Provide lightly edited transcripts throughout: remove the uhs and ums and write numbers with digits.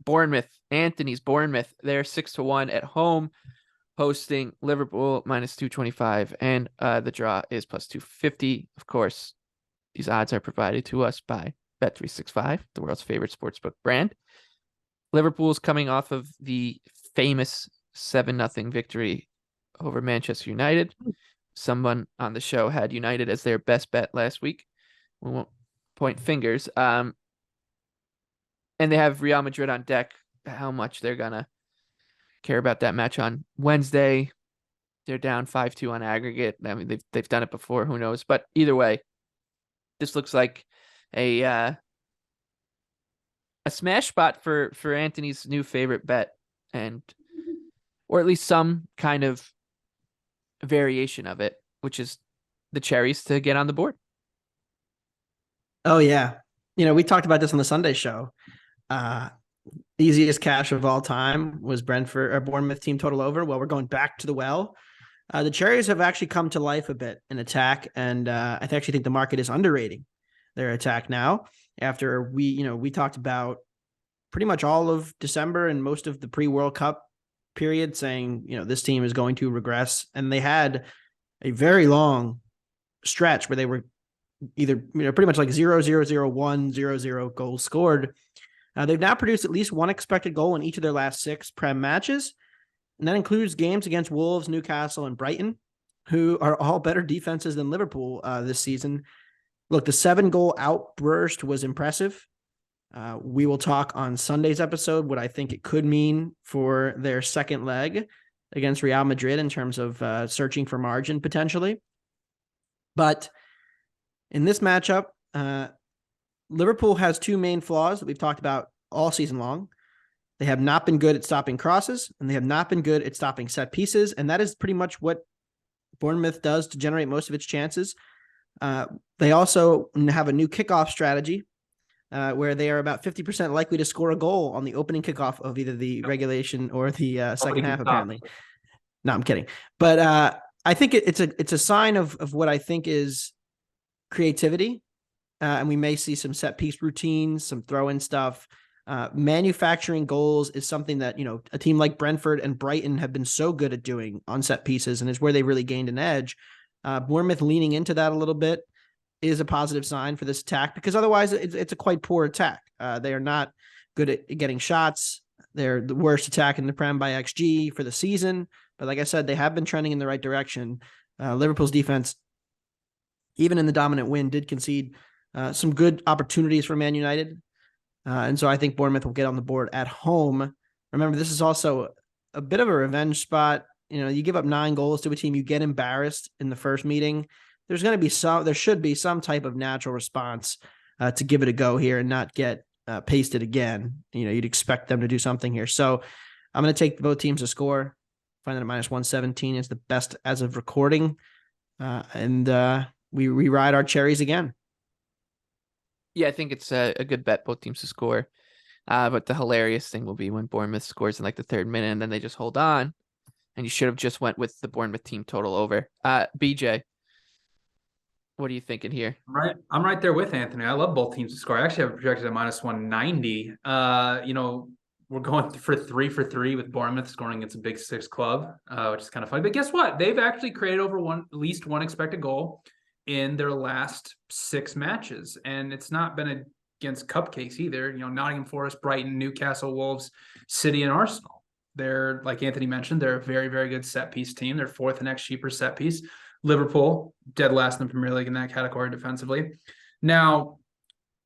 Bournemouth, Anthony's Bournemouth, they're 6-1 at home, hosting Liverpool -225, and the draw is +250. Of course, these odds are provided to us by Bet365, the world's favorite sportsbook brand. Liverpool's coming off of the famous 7-0 victory over Manchester United. Someone on the show had United as their best bet last week. We won't point fingers. And they have Real Madrid on deck. How much they're gonna care about that match on Wednesday? They're down 5-2 on aggregate. I mean, they've done it before. Who knows? But either way, this looks like a smash spot for Anthony's new favorite bet, or at least some kind of variation of it, which is the cherries to get on the board. Oh yeah, we talked about this on the Sunday show. Easiest cash of all time was Brentford or Bournemouth team total over. Well, we're going back to the well. The cherries have actually come to life a bit in attack, and I actually think the market is underrating their attack now. After we talked about pretty much all of December and most of the pre-World Cup period saying, this team is going to regress. And they had a very long stretch where they were either, pretty much like 0-0-0-1, 0-0 goals scored. They've now produced at least one expected goal in each of their last 6 Prem matches. And that includes games against Wolves, Newcastle, and Brighton, who are all better defenses than Liverpool this season. Look, the 7-goal outburst was impressive. We will talk on Sunday's episode what I think it could mean for their second leg against Real Madrid in terms of searching for margin potentially. But in this matchup, Liverpool has 2 main flaws that we've talked about all season long. They have not been good at stopping crosses, and they have not been good at stopping set pieces, and that is pretty much what Bournemouth does to generate most of its chances. They also have a new kickoff strategy where they are about 50% likely to score a goal on the opening kickoff of either the regulation or the second half, apparently. No, I'm kidding. But I think it's a sign of what I think is creativity. And we may see some set piece routines, some throw-in stuff. Manufacturing goals is something that, a team like Brentford and Brighton have been so good at doing on set pieces, and is where they really gained an edge. Bournemouth leaning into that a little bit is a positive sign for this attack, because otherwise it's a quite poor attack. They are not good at getting shots. They're the worst attack in the Prem by XG for the season. But like I said, they have been trending in the right direction. Liverpool's defense, even in the dominant win, did concede some good opportunities for Man United. And so I think Bournemouth will get on the board at home. Remember, this is also a bit of a revenge spot. You give up 9 goals to a team, you get embarrassed in the first meeting. There should be some type of natural response to give it a go here and not get pasted again. You'd expect them to do something here. So I'm going to take both teams to score. Find that at -117 is the best as of recording. And we ride our cherries again. Yeah, I think it's a good bet, both teams to score. But the hilarious thing will be when Bournemouth scores in like the 3rd minute and then they just hold on. And you should have just went with the Bournemouth team total over. BJ, what are you thinking here? I'm right there with Anthony. I love both teams to score. I actually have projected at -190. We're going for 3 for 3 with Bournemouth scoring against a Big 6 club, which is kind of funny. But guess what? They've actually created at least one expected goal in their last 6 matches. And it's not been against cupcakes either. Nottingham Forest, Brighton, Newcastle, Wolves, City, and Arsenal. They're, like Anthony mentioned, they're a very, very good set piece team. They're 4th in XG per set piece. Liverpool, dead last in the Premier League in that category defensively. Now,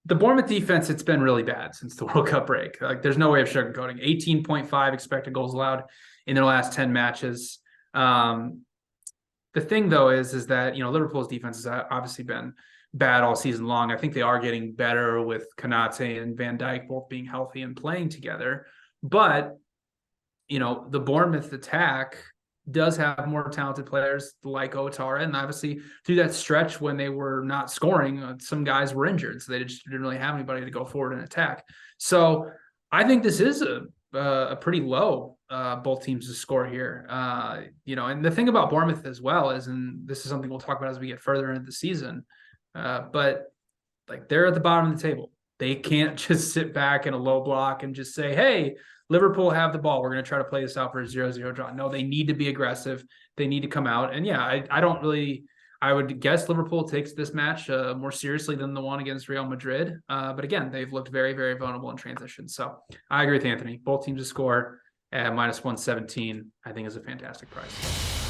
the Bournemouth defense, it's been really bad since the World Cup break. Like, there's no way of sugarcoating. 18.5 expected goals allowed in their last 10 matches. The thing, though, is that, Liverpool's defense has obviously been bad all season long. I think they are getting better with Konate and Van Dijk both being healthy and playing together. But, the Bournemouth attack does have more talented players like Otara. And obviously, through that stretch when they were not scoring, some guys were injured. So they just didn't really have anybody to go forward and attack. So I think this is a pretty low both teams to score here. And the thing about Bournemouth as well is, and this is something we'll talk about as we get further into the season, but like they're at the bottom of the table. They can't just sit back in a low block and just say, hey, Liverpool have the ball. We're going to try to play this out for a 0-0 draw. No, they need to be aggressive. They need to come out. And yeah, I would guess Liverpool takes this match more seriously than the one against Real Madrid. But again, they've looked very, very vulnerable in transition. So I agree with Anthony. Both teams to score at -117, I think is a fantastic price.